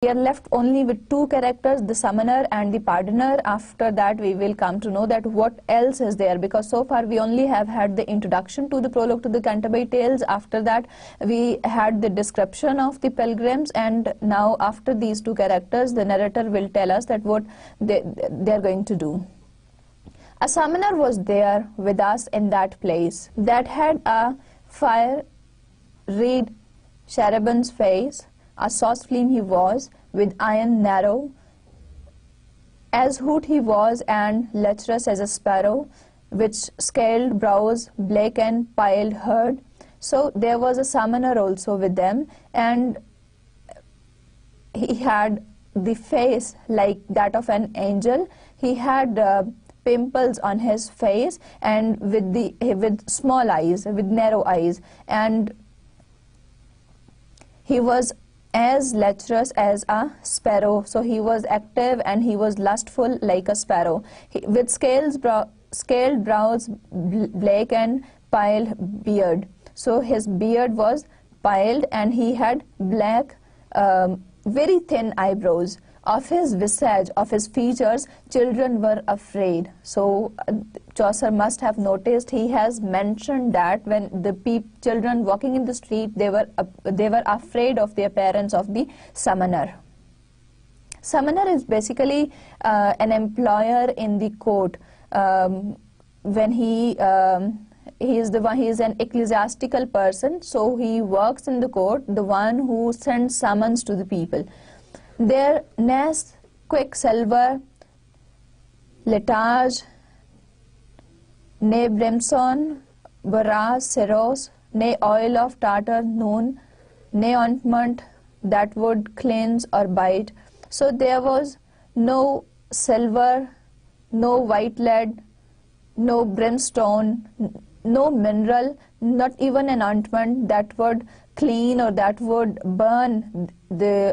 We are left only with two characters, the summoner and the pardoner. After that we will come to know that what else is there, because so far we only have had the introduction to the prologue to the Canterbury Tales. After that we had the description of the pilgrims, and now after these two characters the narrator will tell us that what they are going to do. A summoner was there with us in that place, that had a fire red cherubim's face. A sauce flame he was, with iron narrow, as hoot he was, and lecherous as a sparrow, with scaled brows, black and piled herd. So there was a summoner also with them, and he had the face like that of an angel. He had pimples on his face, and with small eyes, with narrow eyes, and he was as lecherous as a sparrow. So he was active and he was lustful like a sparrow. With scaled brows, black and piled beard. So his beard was piled, and he had black, very thin eyebrows. Of his visage, of his features, children were afraid. So Chaucer must have noticed, he has mentioned that when the children walking in the street, they were afraid of the appearance of the summoner. Summoner is basically an employer in the court. When he is an ecclesiastical person, so he works in the court, the one who sends summons to the people. Their nest, quicksilver, letage, ne brimstone, brass, ceros, ne oil of tartar, noon, ne ointment that would cleanse or bite. So there was no silver, no white lead, no brimstone, no mineral, not even an ointment that would clean or that would burn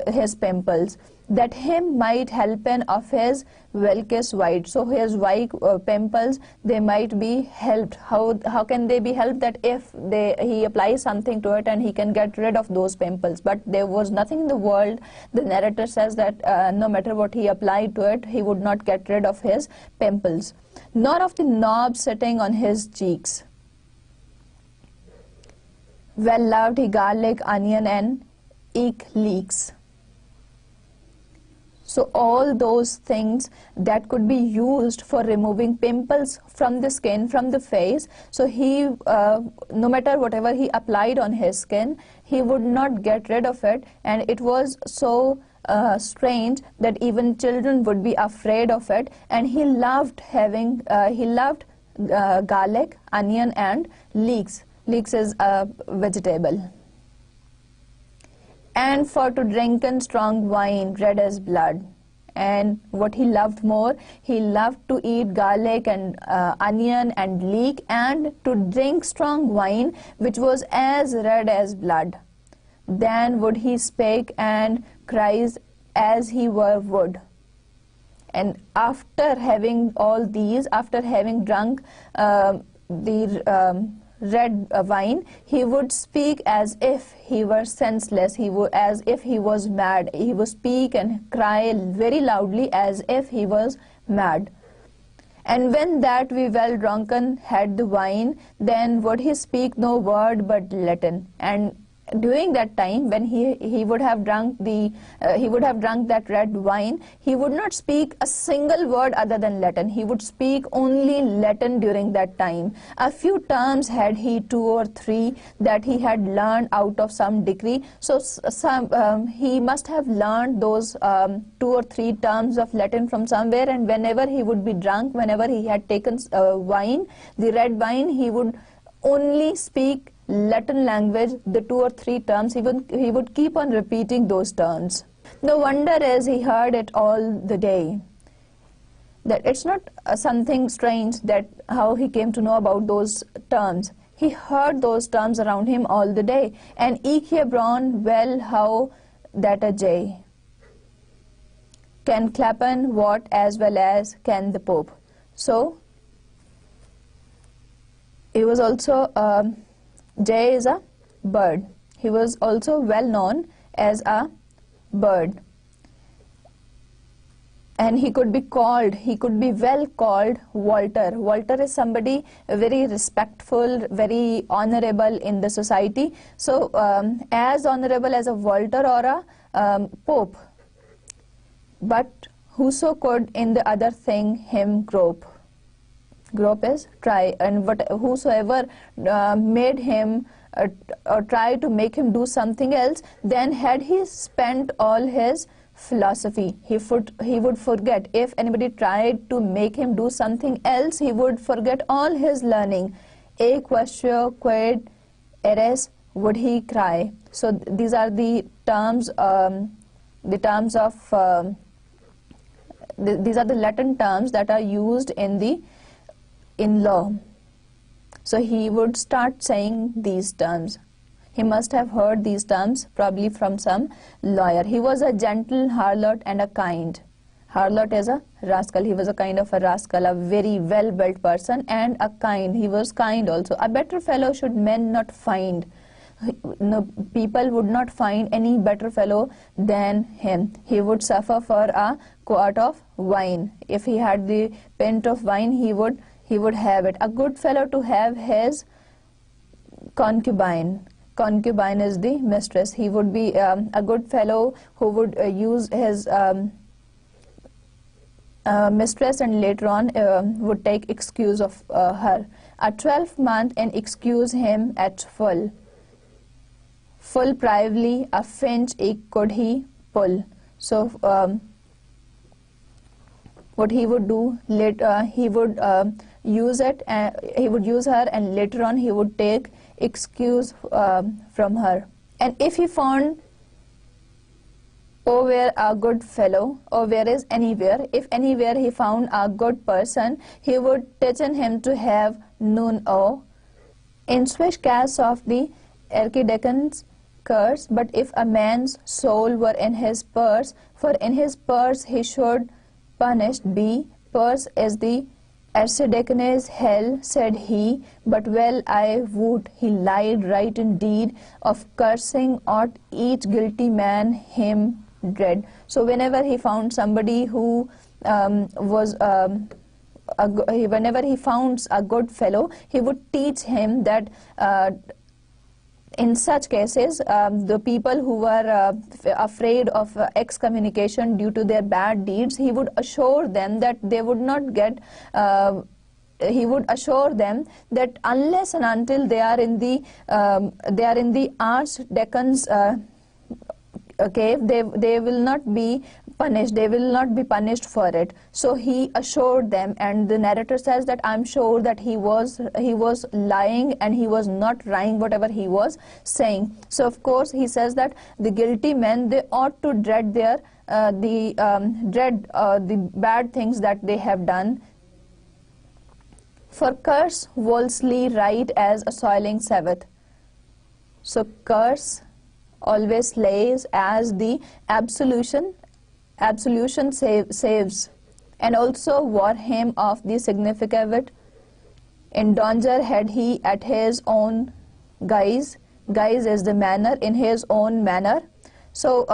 his pimples, that him might helpen of his welkes white. So his white pimples, they might be helped. How can they be helped? That if he applies something to it and he can get rid of those pimples. But there was nothing in the world, the narrator says, that no matter what he applied to it, he would not get rid of his pimples, nor of the knob sitting on his cheeks. Well loved he garlic, onion and eke leeks. So all those things that could be used for removing pimples from the skin, from the face. So he, no matter whatever he applied on his skin, he would not get rid of it, and it was so strange that even children would be afraid of it. And he loved garlic, onion and leeks. Leeks is a vegetable. And for to drinken strong wine, red as blood. And what he loved more, he loved to eat garlic and onion and leek, and to drink strong wine, which was as red as blood. Then would he spake and cries as he were wood. And after having all these, after having drunk the red wine, he would speak as if he were senseless, as if he was mad. He would speak and cry very loudly as if he was mad. And when that we well drunken had the wine, then would he speak no word but Latin. And during that time, when he would have drunk that red wine, he would not speak a single word other than Latin. He would speak only Latin during that time. A few terms had he, 2 or 3, that he had learned out of some degree. So he must have learned those 2 or 3 terms of Latin from somewhere, and whenever he would be drunk, whenever he had taken wine, the red wine, he would only speak Latin language, the 2 or 3 terms. He would keep on repeating those terms. The wonder is he heard it all the day. That it's not something strange that how he came to know about those terms. He heard those terms around him all the day. And eke he brown well how that a jay can clappen what as well as can the Pope. So he was also jay is a bird. He was also well known as a bird. and he could be well called Walter. Walter is somebody very respectful, very honorable in the society. So as honorable as a Walter or a Pope. But whoso could in the other thing him grope. Grope is try, and whosoever made him or try to make him do something else, then had he spent all his philosophy, he would forget. If anybody tried to make him do something else, he would forget all his learning. A quaestio quid eres, would he cry. So these are the terms of these are the Latin terms that are used in law. So he would start saying these terms. He must have heard these terms probably from some lawyer. He was a gentle harlot and a kind. Harlot is a rascal. He was a kind of a rascal, a very well-built person, and a kind. He was kind also. A better fellow should men not find. No, people would not find any better fellow than him. He would suffer for a quart of wine. If he had the pint of wine, he would have it. A good fellow to have his concubine. Concubine is the mistress. He would be a good fellow who would use his mistress, and later on would take excuse of her. A 12-month and excuse him at full. Full privily a finch could he pull. So what he would do later, he would use it, he would use her, and later on he would take excuse from her. And if he found, where a good fellow, or where is anywhere, if anywhere he found a good person, he would teach him to have none o in swish cast of the archdeacon's curse. But if a man's soul were in his purse, for in his purse he should punished be. Purse is the archdeacon's hell, said he, but well I would he lied right indeed, of cursing ought each guilty man him dread. So whenever he found somebody who whenever he found a good fellow, he would teach him that in such cases, the people who were afraid of excommunication due to their bad deeds, he would assure them that they would not get, he would assure them that unless and until they are in the archdeacon's cave, they will not be punished. They will not be punished for it. So he assured them, and the narrator says that I'm sure that he was lying and he was not lying whatever he was saying. So of course he says that the guilty men, they ought to dread their the bad things that they have done. For curse falsely right as a soiling Sabbath. So curse always slays as the absolution saves, and also war him of the significant in danger had he at his own guise is the manner, in his own manner. So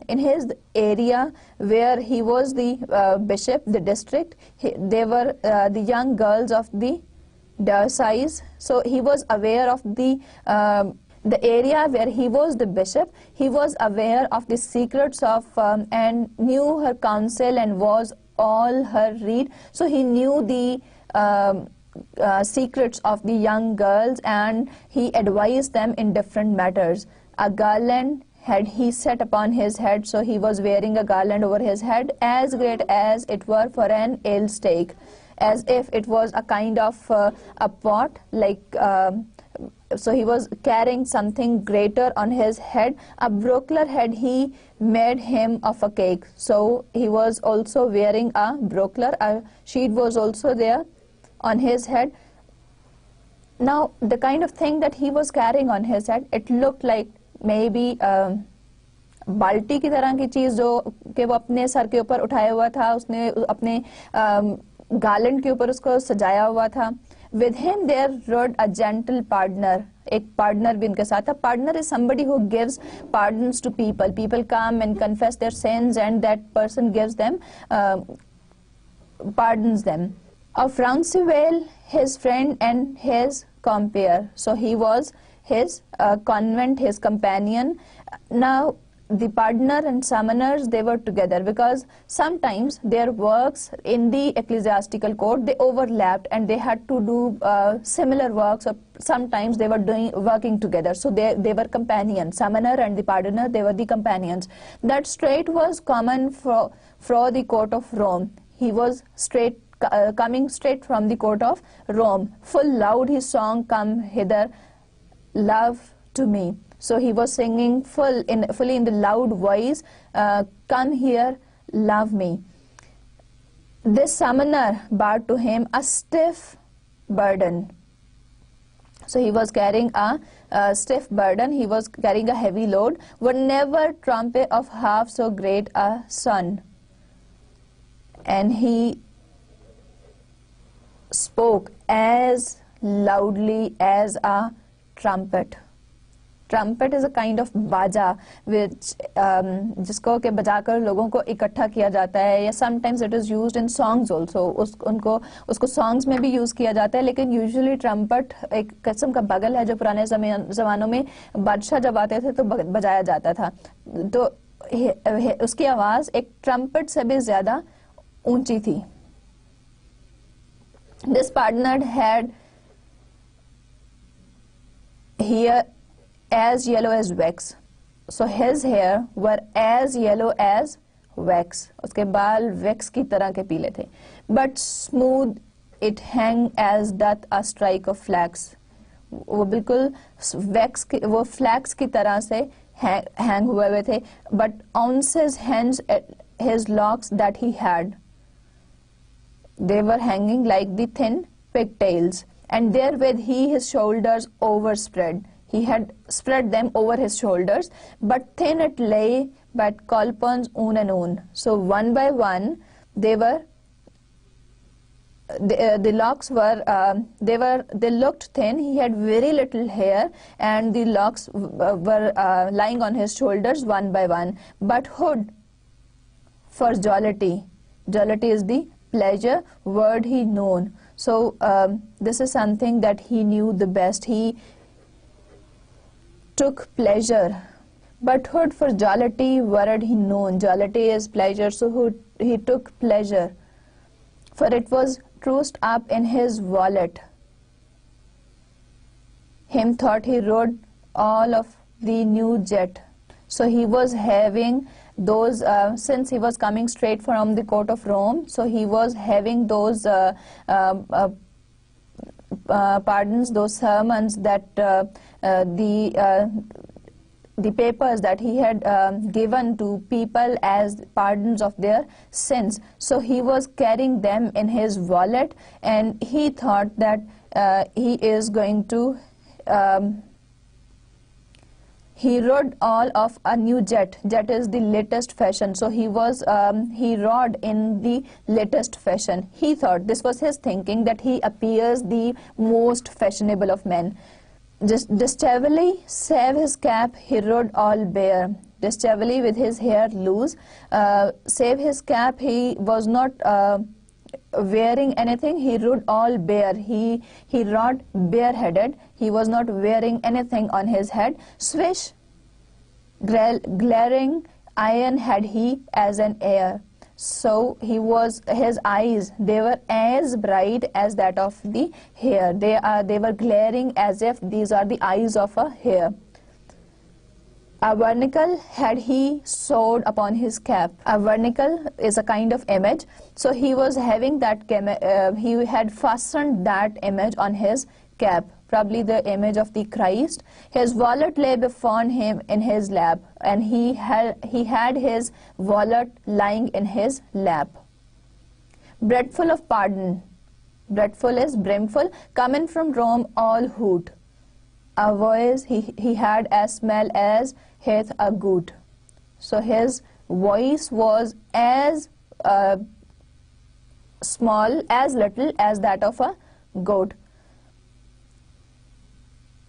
in his area where he was the bishop, the district, they were the young girls of the diocese. So he was aware of the area where he was the bishop. He was aware of the secrets of and knew her counsel and was all her rede. So he knew the secrets of the young girls, and he advised them in different matters. A garland had he set upon his head, so he was wearing a garland over his head, as great as it were for an ale stake, as if it was a kind of a pot, like so he was carrying something greater on his head. A brokeler had he made him of a cake. So he was also wearing a brokeler. A sheet was also there on his head. Now the kind of thing that he was carrying on his head, it looked like maybe बाल्टी की तरह की चीज जो कि वो अपने sir के ऊपर उठाया हुआ था, उसने अपने गार्लैंड के ऊपर उसको सजाया हुआ था. With him there rode a gentle partner. एक पार्टनर भी उनके साथ था. Partner is somebody who gives pardons to people. People come and confess their sins and that person gives them, pardons them. Of Rouncewell, his friend and his compeer. So he was his convent, his companion. Now the pardoner and summoners, they were together because sometimes their works in the ecclesiastical court, they overlapped and they had to do similar works, or sometimes they were working together. So they were companions. Summoner and the pardoner, they were the companions. That straight was common for the court of Rome. He was coming straight from the court of Rome. Full loud his song, come hither, love to me. So he was singing fully in the loud voice, come here, love me. This summoner brought to him a stiff burden. So he was carrying a stiff burden, he was carrying a heavy load. Would never trumpet of half so great a son. And he spoke as loudly as a trumpet. Trumpet is a kind of baja which जिसको के बजाकर लोगों को इकट्ठा किया जाता है, या sometimes it is used in songs also. उसको songs में भी use किया जाता है, लेकिन usually trumpet एक किस्म का बगल है जो पुराने ज़मानों में बादशाह जब आते थे तो बजाया जाता था. तो उसकी आवाज़ एक trumpet से भी ज़्यादा ऊंची थी. This partner had hair as yellow as wax. So his hair were as yellow as wax. उसके बाल wax की तरह के पीले थे. But smooth it hang as doth a strike of flax. वो बिल्कुल wax वो flax की तरह से hang हुए थे. But ounces hence his locks that he had, they were hanging like the thin pigtails, and therewith he his shoulders overspread. He had spread them over his shoulders, but thin it lay, but colpons un and un. So one by one, they were the locks were they looked thin. He had very little hair, and the locks were lying on his shoulders one by one. But hood for jollity. Jollity is the pleasure word he known. So this is something that he knew the best. He took pleasure. But hood for jollity word he known. Jollity is pleasure, so he took pleasure. For it was trussed up in his wallet. Him thought he rode all of the new jet. So he was having those, since he was coming straight from the court of Rome, so he was having those pardons, those sermons that the papers that he had given to people as pardons of their sins. So he was carrying them in his wallet, and he thought that he is going to he rode all of a new jet. Jet is the latest fashion. So he rode in the latest fashion. He thought, this was his thinking, that he appears the most fashionable of men. Dishevelly, save his cap, he rode all bare. Dishevelly, with his hair loose, save his cap, he was not wearing anything. He rode all bare. He rode bareheaded. He was not wearing anything on his head. Swish, glaring iron had he as an air. So his eyes, they were as bright as that of the hare. They were glaring as if these are the eyes of a hare. A vernicle had he sewed upon his cap. A vernicle is a kind of image. So he was having that, he had fastened that image on his cap, probably the image of the Christ. His wallet lay before him in his lap, and he had his wallet lying in his lap. Breadful of pardon. Breadful is brimful. Coming from Rome, all hoot. A voice he had as smell as hath a goat. So his voice was as small, as little as that of a goat.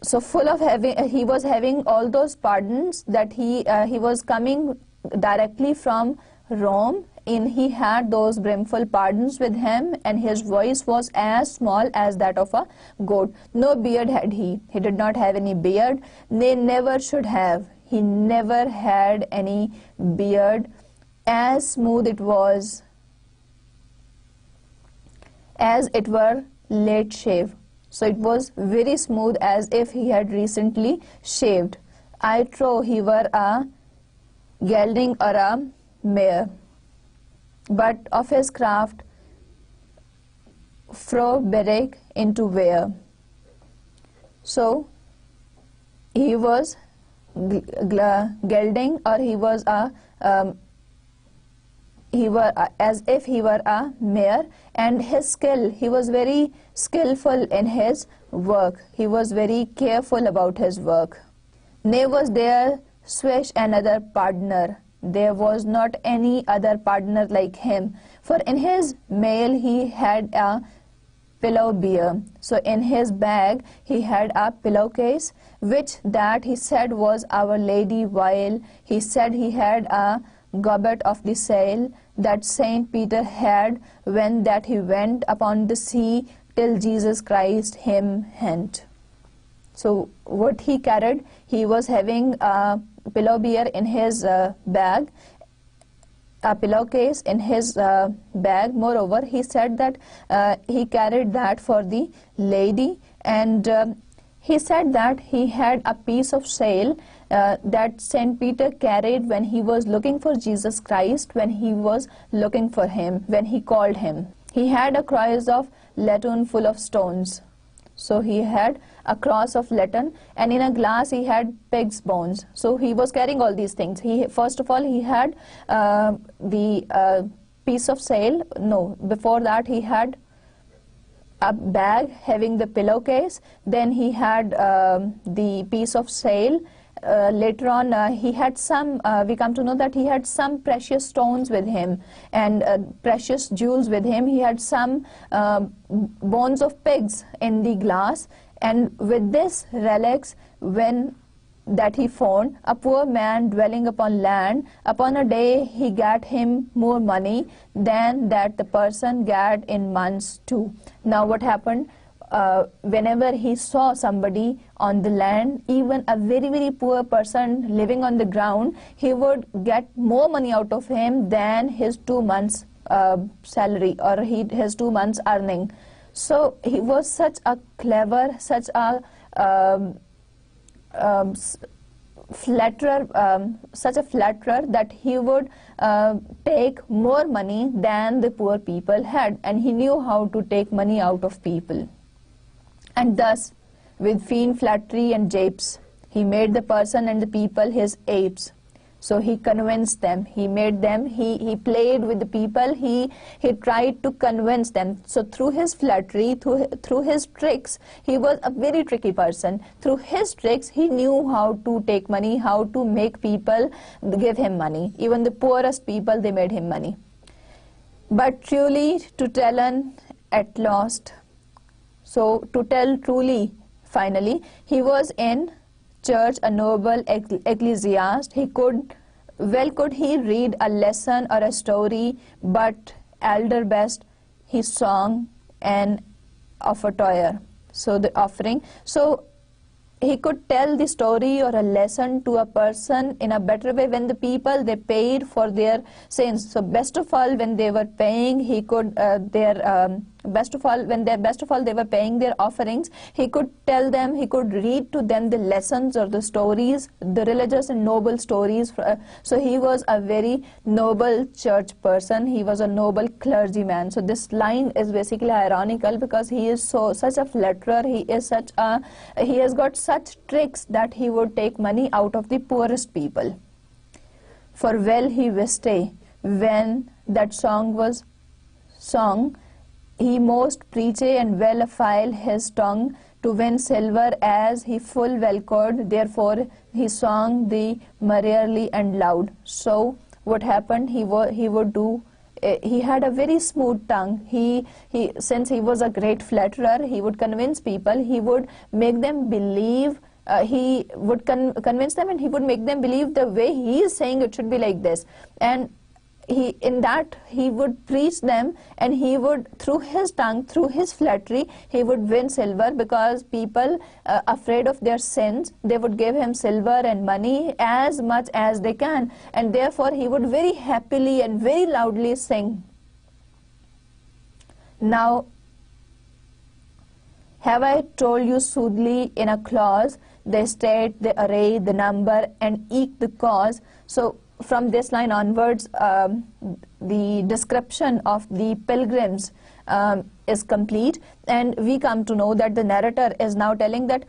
So full of having, he was having all those pardons that he was coming directly from Rome. He had those brimful pardons with him, and his voice was as small as that of a goat. No beard had he. He did not have any beard. They never should have. He never had any beard. As smooth it was as it were late shave. So it was very smooth, as if he had recently shaved. I trow he were a gelding or a mare, but of his craft fro berek into wear. So he was gelding, or he was a as if he were a mare, and his skill, he was very skillful in his work. He was very careful about his work. Ne was there swish another pardoner. There was not any other pardoner like him. For in his mail he had a pillow beer. So in his bag he had a pillowcase, which that he said was Our Lady, while he said he had a goblet of the sail that Saint Peter had when that he went upon the sea till Jesus Christ him hent. So what he carried, he was having a pillow beer in his bag, a pillowcase in his bag. Moreover, he said that he carried that for the lady, and he said that he had a piece of sail that Saint Peter carried when he was looking for Jesus Christ, when he was looking for him, when he called him. He had a cross of latten full of stones. So he had a cross of latten, and in a glass he had pig's bones. So he was carrying all these things. First of all he had the piece of sail. No, before that he had a bag having the pillowcase. Then he had the piece of sail. Later on he had some, we come to know that he had some precious stones with him and precious jewels with him. He had some bones of pigs in the glass, and with this relics, when that he found a poor man dwelling upon land, upon a day he got him more money than that the person got in months too. Now what happened? Whenever he saw somebody on the land, even a very, very poor person living on the ground, he would get more money out of him than his 2 months salary, or his 2 months earning. So he was such a clever, such a flatterer that he would take more money than the poor people had, and he knew how to take money out of people. And thus, with fiend flattery and japes, he made the person and the people his apes. So he convinced them, he made them, he played with the people, he tried to convince them. So through his flattery, through his tricks, he was a very tricky person. Through his tricks, he knew how to take money, how to make people give him money. Even the poorest people, they made him money. But truly to tell at last, so to tell truly, finally, he was in church a noble ecclesiast. He could he read a lesson or a story, but elder best he song an offertoyer. So the offering. So he could tell the story or a lesson to a person in a better way when the people, they paid for their sins. So best of all, when they were paying, he could best of all they were paying their offerings, he could tell them, he could read to them the lessons or the stories, the religious and noble stories. So he was a very noble church person, he was a noble clergyman. So this line is basically ironical, because he is such a flatterer, he has got such tricks that he would take money out of the poorest people. For well he wist when that song was sung, he most preached and well afile his tongue to win silver as he full well could. Therefore he sang the merrily and loud. So what happened? He would do he had a very smooth tongue. Since he was a great flatterer, he would convince people, he would make them believe, he would convince them, and he would make them believe the way he is saying it should be like this. And he would preach them, and he would, through his tongue, through his flattery, he would win silver, because people afraid of their sins, they would give him silver and money as much as they can, and therefore he would very happily and very loudly sing. Now, have I told you soothly in a clause, the state, the array, the number, and eke the cause. So from this line onwards, the description of the pilgrims is complete, and we come to know that the narrator is now telling that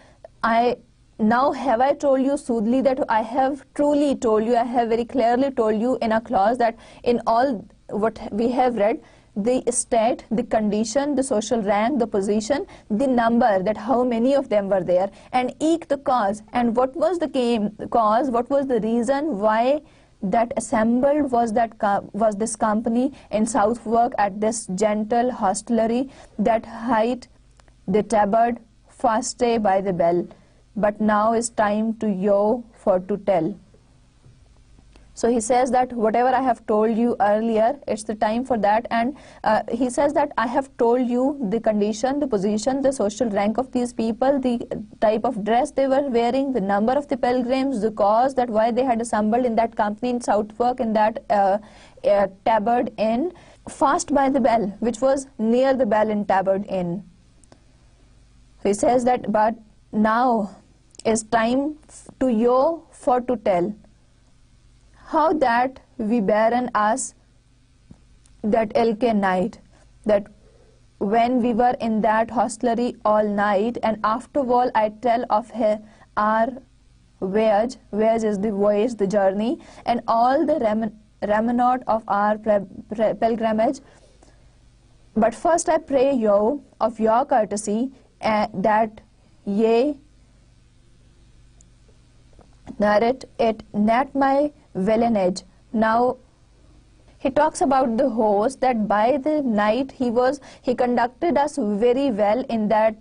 now have I told you soothly, that I have truly told you, I have very clearly told you in a clause that in all what we have read, the state, the condition, the social rank, the position, the number, that how many of them were there, and eke the cause, and what was the cause, what was the reason why that assembled was this company in Southwark at this gentle hostelry, that height the tabard fast stay by the bell, but now is time to yo for to tell. So he says that whatever I have told you earlier, it's the time for that, and he says that I have told you the condition, the position, the social rank of these people, the type of dress they were wearing, the number of the pilgrims, the cause, that why they had assembled in that company in Southwark, in that tabard inn, fast by the bell, which was near the bell in tabard inn. So he says that, but now is time to yo for to tell. How that we bearen us that ilke night, that when we were in that hostelry all night, and after all I tell of our voyage is the voyage, the journey, and all the remnant of our pilgrimage. But first I pray you of your courtesy that ye narrate it not my villanage. Now he talks about the host, that by the night he conducted us very well in that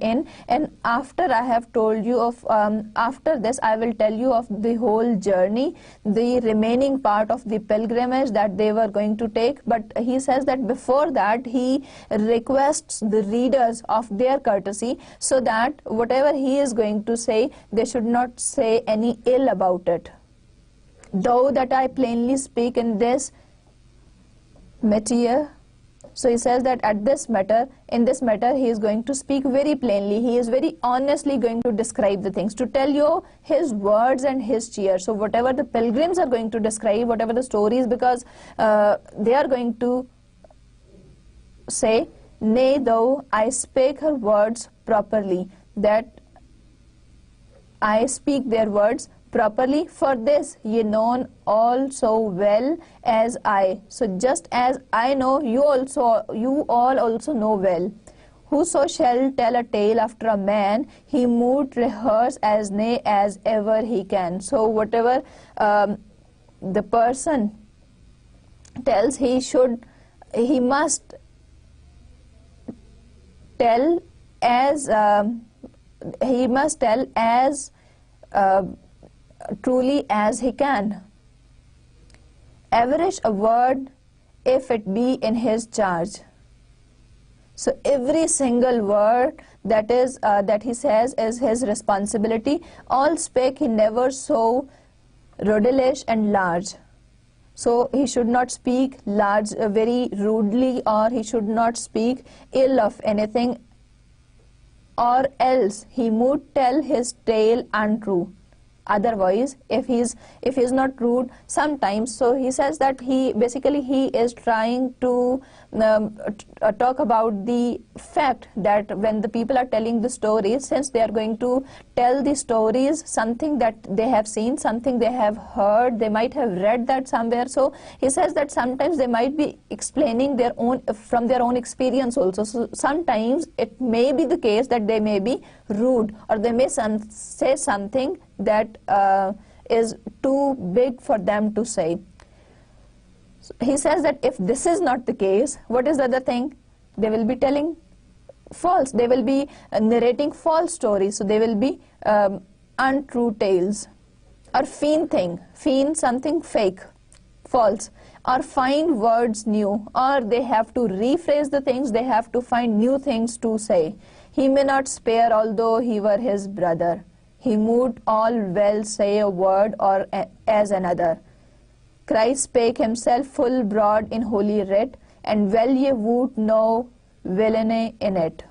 inn, and after I have told you of after this I will tell you of the whole journey, the remaining part of the pilgrimage that they were going to take. But he says that before that he requests the readers of their courtesy, so that whatever he is going to say, they should not say any ill about it. Though that I plainly speak in this matter. So he says that in this matter he is going to speak very plainly, he is very honestly going to describe the things, to tell you his words and his cheer. So whatever the pilgrims are going to describe, whatever the stories, because they are going to say, nay though I spake her words properly, that I speak their words properly, for this ye known all so well as I. So just as I know, you all also know well. Whoso shall tell a tale after a man, he moot rehearse as nay as ever he can. So whatever the person tells, he must tell as truly as he can. Average a word if it be in his charge. So every single word that he says is his responsibility. All spake he never so roodilish and large. So he should not speak large, very rudely, or he should not speak ill of anything, or else he would tell his tale untrue. Otherwise, if he is not rude sometimes, so he says that he is trying to talk about the fact that when the people are telling the stories, since they are going to tell the stories, something that they have seen, something they have heard, they might have read that somewhere. So he says that sometimes they might be explaining from their own experience also. So sometimes it may be the case that they may be rude, or they may say something that is too big for them to say. So he says that if this is not the case, what is the other thing? They will be telling false. They will be narrating false stories. So they will be untrue tales. Or feign something fake, false. Or find words new. Or they have to rephrase the things. They have to find new things to say. He may not spare although he were his brother. He moved all well say a word or as another. Christ spake himself full broad in holy writ, and well ye would know villainy in it.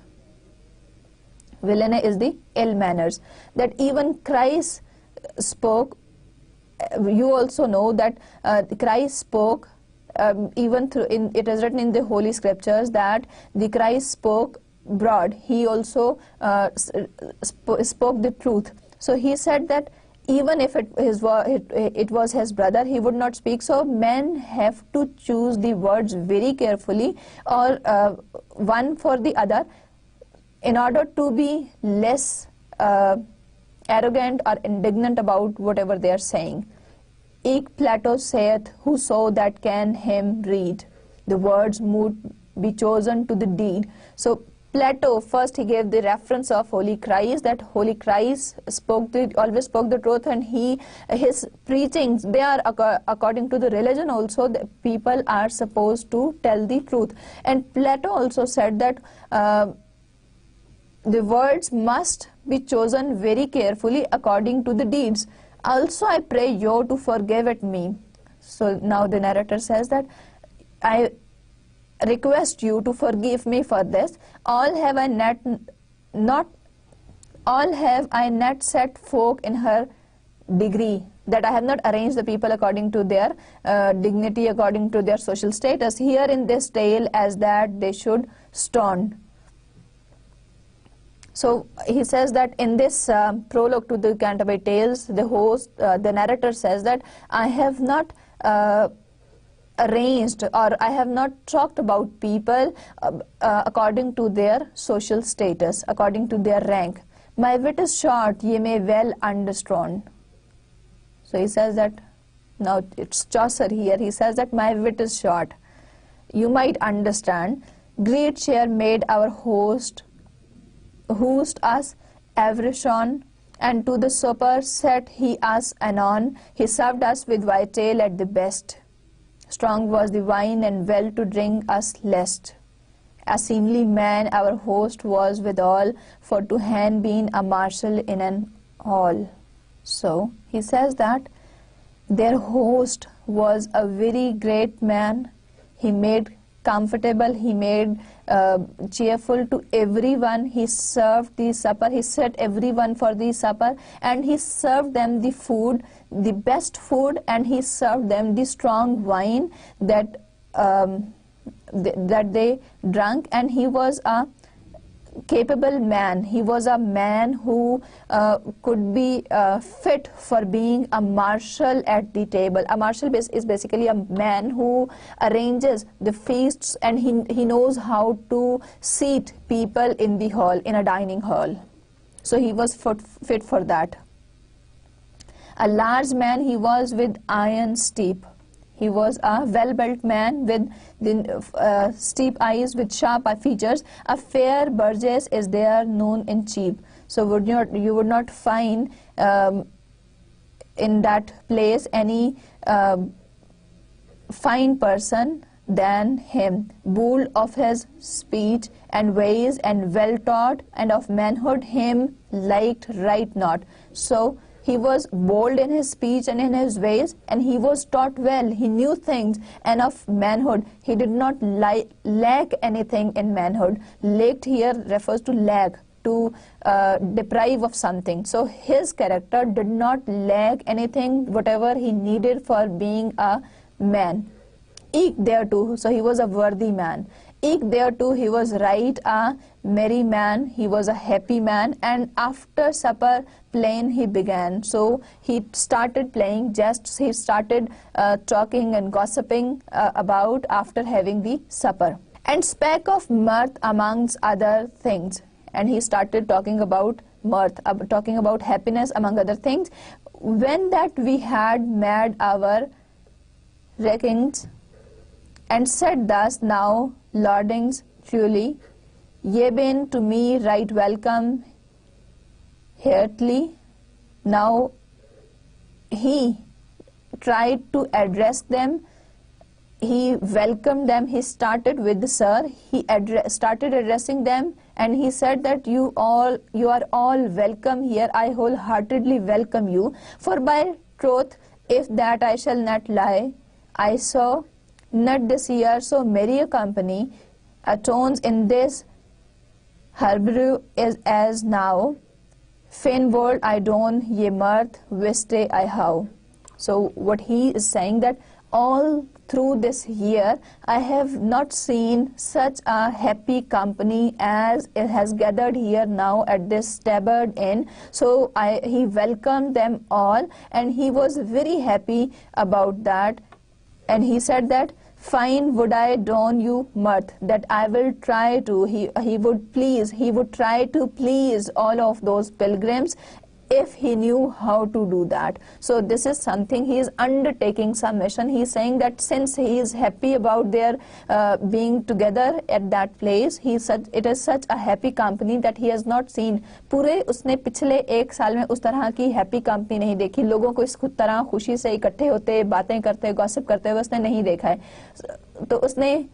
Villainy is the ill manners. That even Christ spoke. You also know that Christ spoke, even through it is written in the Holy Scriptures that the Christ spoke broad. He also spoke the truth. So he said that even if it was his brother, he would not speak. So men have to choose the words very carefully, or one for the other, in order to be less arrogant or indignant about whatever they are saying. Eke Plato saith, whoso that can him read, the words moot be chosen to the deed. So Plato, first he gave the reference of Holy Christ, that Holy Christ always spoke the truth, and his preachings, they are according to the religion also, the people are supposed to tell the truth. And Plato also said that the words must be chosen very carefully according to the deeds. Also I pray you to forgive it me. So now the narrator says that I request you to forgive me for this. All have I not set folk in her degree, that I have not arranged the people according to their dignity, according to their social status, here in this tale, as that they should stone. So he says that in this prologue to the Canterbury Tales, the narrator says that I have not arranged, or I have not talked about people according to their social status, according to their rank. My wit is short, ye may well understand. So he says that, now it's Chaucer here, he says that my wit is short, you might understand. Great cheer made our host us everyshon, and to the supper set he us anon. He served us with white ale at the best. Strong was the wine, and well to drink us lest. A seemly man our host was withal, for to hand been a marshal in an hall. So he says that their host was a very great man. He made comfortable, he made cheerful to everyone. He served the supper, he set everyone for the supper, and he served them the food, the best food, and he served them the strong wine that that they drank. And he was a capable man. He was a man who could be fit for being a marshal at the table. A marshal is basically a man who arranges the feasts, and he knows how to seat people in the hall, in a dining hall. So he was fit for that. A large man he was with iron steep. He was a well-built man with the steep eyes, with sharp features. A fair burgess is there known in cheap. So you would not find in that place any fine person than him. Bold of his speech and ways, and well taught, and of manhood him liked right not. So he was bold in his speech and in his ways, and he was taught well. He knew things, and of manhood. He did not lack anything in manhood. Lacked here refers to lack, to deprive of something. So his character did not lack anything, whatever he needed for being a man. Eke thereto, so he was a worthy man. Eke thereto, he was right a merry man, he was a happy man, and after supper playing he began. So he started playing, he started talking and gossiping about after having the supper. And spake of mirth amongst other things. And he started talking about mirth, talking about happiness among other things. when that we had made our reckonings, and said thus, now lordings truly, ye been to me right welcome heartily. Now he tried to address them, he welcomed them, he started with sir, he started addressing them, and he said that you are all welcome here, I wholeheartedly welcome you. For by truth, if that I shall not lie, I saw not this year so merry a company, atones in this Hebrew is as now, fain bold I don ye mirth, wiste I how. So what he is saying that all through this year I have not seen such a happy company as it has gathered here now at this tabard inn. So he welcomed them all, and he was very happy about that, and he said that fine would I don you mirth, that I will try to, he would try to please all of those pilgrims if he knew how to do that. So this is something, he is undertaking some mission. He is saying that since he is happy about their being together at that place, it is such a happy company that he has not seen. पूरे उसने पिछले 1 साल में उस तरह की happy company नहीं देखी, लोगों को इस तरह खुशी से इकट्ठे होते, बातें करते, गॉसिप करते हुए उसने नहीं देखा है. तो उसने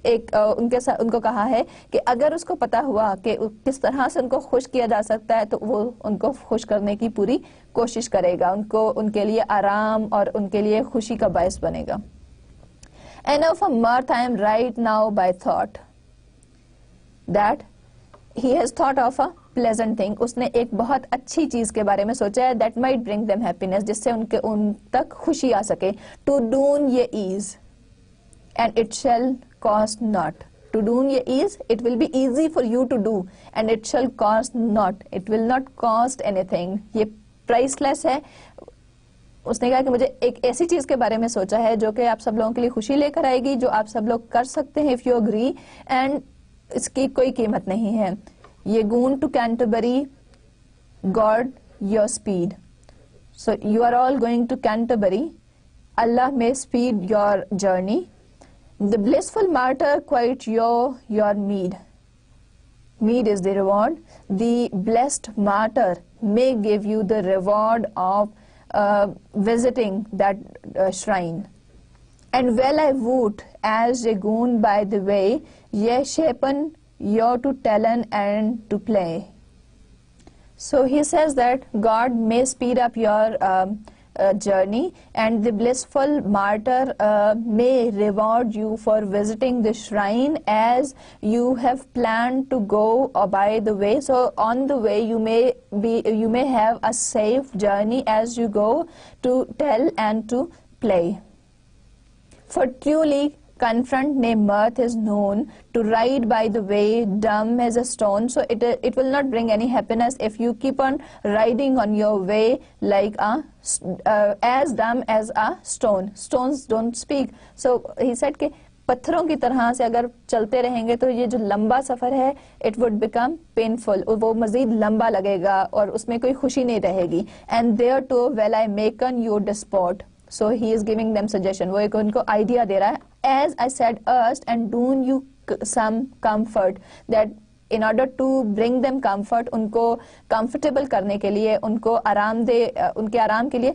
उनको कहा है कि अगर उसको पता हुआ कि किस तरह से उनको खुश किया जा सकता है तो वो उनको खुश करने की पूरी कोशिश करेगा, उनके लिए आराम और उनके लिए खुशी का बायस बनेगा. Enough of mirth I am right now by thought that he has thought of a pleasant thing. उसने एक बहुत अच्छी चीज के बारे में सोचा है, that might bring them happiness, जिससे उन तक खुशी आ सके. To do ye ease and it shall cost not. To do ye ease, it will be easy for you to do, and it shall cost not. It will not cost anything. ये priceless है. उसने कहा कि मुझे एक ऐसी चीज के बारे में सोचा है जो कि आप सब लोगों के लिए खुशी लेकर आएगी, जो आप सब लोग कर सकते हैं if you agree, and इसकी कोई कीमत नहीं है. ये goon to Canterbury, God your speed. So you are all going to Canterbury. Allah may speed your journey. The blissful martyr quite your meed. Meed is the reward. The blessed martyr may give you the reward of visiting that shrine. And well I would, as a goon by the way, ye shapen you to talent and to play. So he says that God may speed up your journey, and the blissful martyr may reward you for visiting the shrine as you have planned to go by the way. So on the way you may have a safe journey as you go to tell and to play. For truly confront ne mirth is known, to ride by the way dumb as a stone. So it will not bring any happiness if you keep on riding on your way like as dumb as a stone. Stones don't speak. So he said कि पत्थरों की तरह से अगर चलते रहेंगे तो ये जो लंबा सफर है it would become painful, वो मजीद लंबा लगेगा और उसमें कोई खुशी नहीं रहेगी. And there too will I make on you despot. So he is giving them suggestion. वो एक उनको idea दे रहा है. As I said erst, and do you some comfort, that in order to bring them comfort, उनको comfortable करने के लिए, उनको आराम दे, उनके आराम के लिए.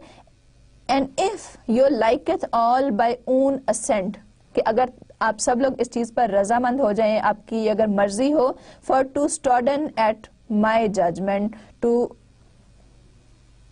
And if you like it all by own assent, कि अगर आप सब लोग इस चीज पर रजामंद हो जाएं, आपकी अगर मर्जी हो, for to stand at my judgment, to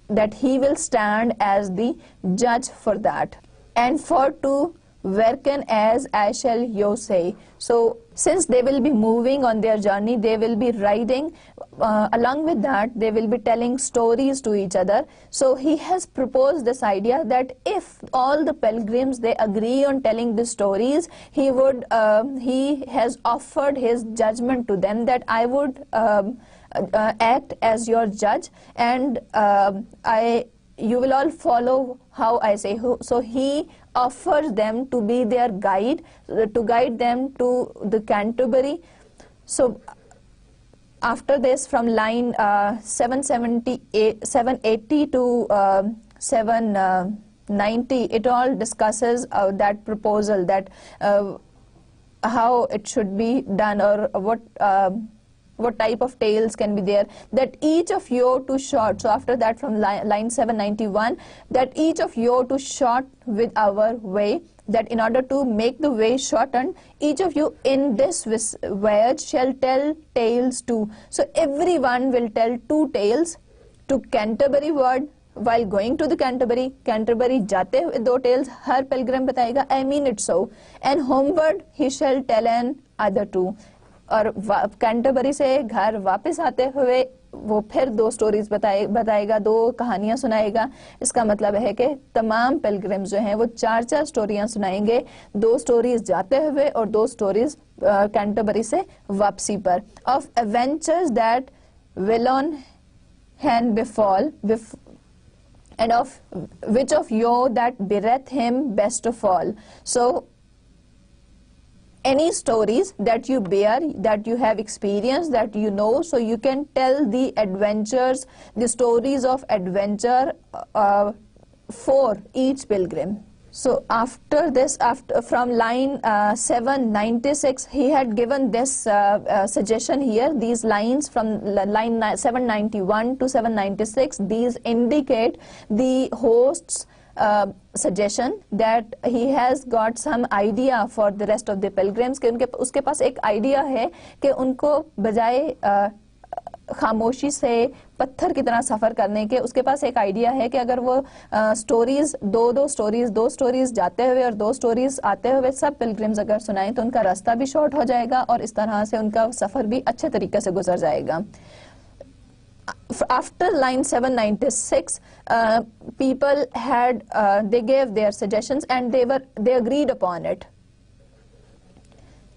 that he will stand as the judge for that, and for to worken as I shall you say. So since they will be moving on their journey, they will be riding, along with that they will be telling stories to each other. So he has proposed this idea that if all the pilgrims they agree on telling the stories, he has offered his judgment to them, that I would act as your judge, and you will all follow how I say. So he offers them to be their guide, to guide them to the Canterbury. So After this, from line 780 to 790, it all discusses that proposal, that how it should be done, or what type of tales can be there, that each of you to short. So after that, from line 791, that each of you to short with our way, that in order to make the way shortened, each of you in this voyage shall tell tales too. So everyone will tell 2 tales to Canterbury ward while going to the Canterbury. Canterbury जाते हुए 2 tales हर pilgrim बताएगा, I mean it so. And homeward he shall tell an other 2. और Canterbury से घर वापस आते हुए वो फिर 2 स्टोरीज बताएगा, 2 कहानियां सुनाएगा. इसका मतलब है कि तमाम पिलग्रिम्स जो हैं वो 4 स्टोरियां सुनाएंगे, 2 स्टोरीज जाते हुए और 2 स्टोरीज कैंटरबरी से वापसी पर. Of adventures that will on hand befall, and of which of you that beareth him best of all. So any stories that you bear, that you have experienced, that you know, so you can tell the adventures, the stories of adventure for each pilgrim. So after this, from line 796, he had given this suggestion here. These lines from line 791 to 796, these indicate the host's suggestion that he has got some idea for the rest of the pilgrims, कि उसके पास एक idea है कि उनको बजाय खामोशी से पत्थर की तरह सफ़र करने के, उसके पास एक आइडिया है कि अगर वो स्टोरीज 2 स्टोरीज जाते हुए और 2 स्टोरीज आते हुए सब पिलग्रिम्स अगर सुनाएं तो उनका रास्ता भी शॉर्ट हो जाएगा और इस तरह से उनका सफ़र भी अच्छे तरीके से गुजर जाएगा. After line 796, people had they gave their suggestions and they agreed upon it.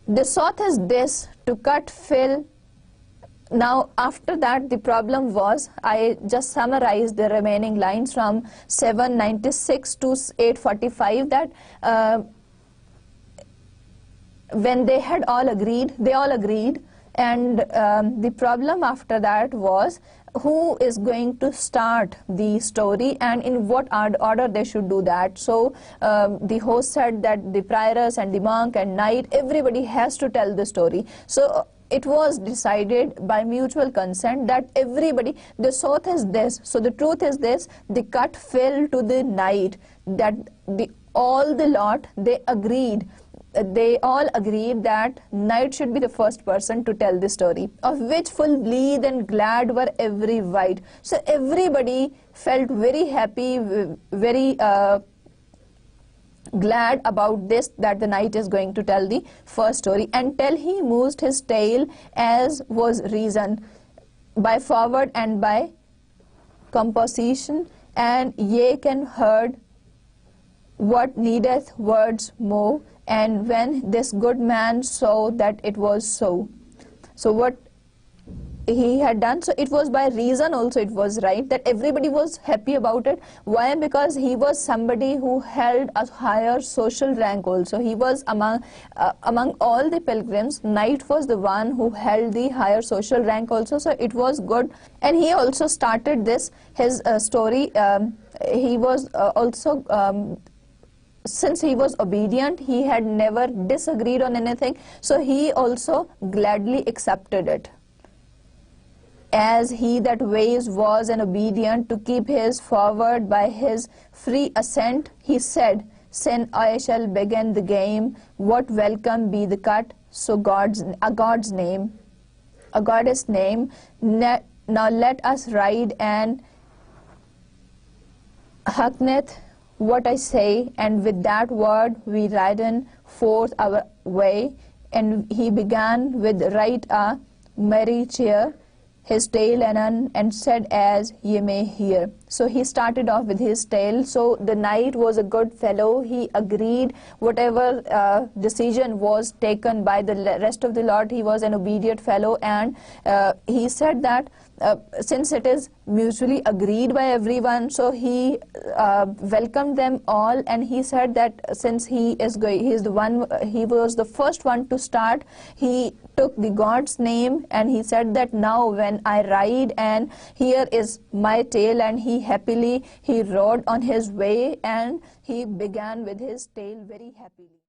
The thought is this, to cut fill. Now after that, the problem was, I just summarized the remaining lines from 796 to 845, that when they had all agreed, and the problem after that was who is going to start the story and in what order they should do that. So the host said that the prioress and the monk and knight, everybody has to tell the story. So it was decided by mutual consent that everybody, the truth is this, so the truth is this, the cut fell to the knight, that all the lot, they all agreed that knight should be the first person to tell the story, of which full blithe and glad were every wight. So everybody felt very happy, very glad about this, that the knight is going to tell the first story, until he moved his tale as was reason, by forward and by composition, and ye can heard what needeth words more. And when this good man saw that it was so, so what he had done, so it was by reason also, it was right that everybody was happy about it. Why? Because he was somebody who held a higher social rank also. He was among all the pilgrims, knight was the one who held the higher social rank also, so it was good. And he also started this, his story, he was also since he was obedient, he had never disagreed on anything, so he also gladly accepted it. As he that ways was an obedient to keep his forward by his free assent, he said, "Sin I shall begin the game, what welcome be the cut, so a goddess name, now let us ride and hearkeneth what I say." And with that word we ridden forth our way, and he began with right a merry cheer, his tale and said as ye may hear. So he started off with his tale. So the knight was a good fellow. He agreed whatever decision was taken by the rest of the lot. He was an obedient fellow, and he said that since it is mutually agreed by everyone, so he welcomed them all, and he said that since he was the first one to start, he took the God's name, and he said that now when I ride, and here is my tail, and he rode on his way, and he began with his tail very happily.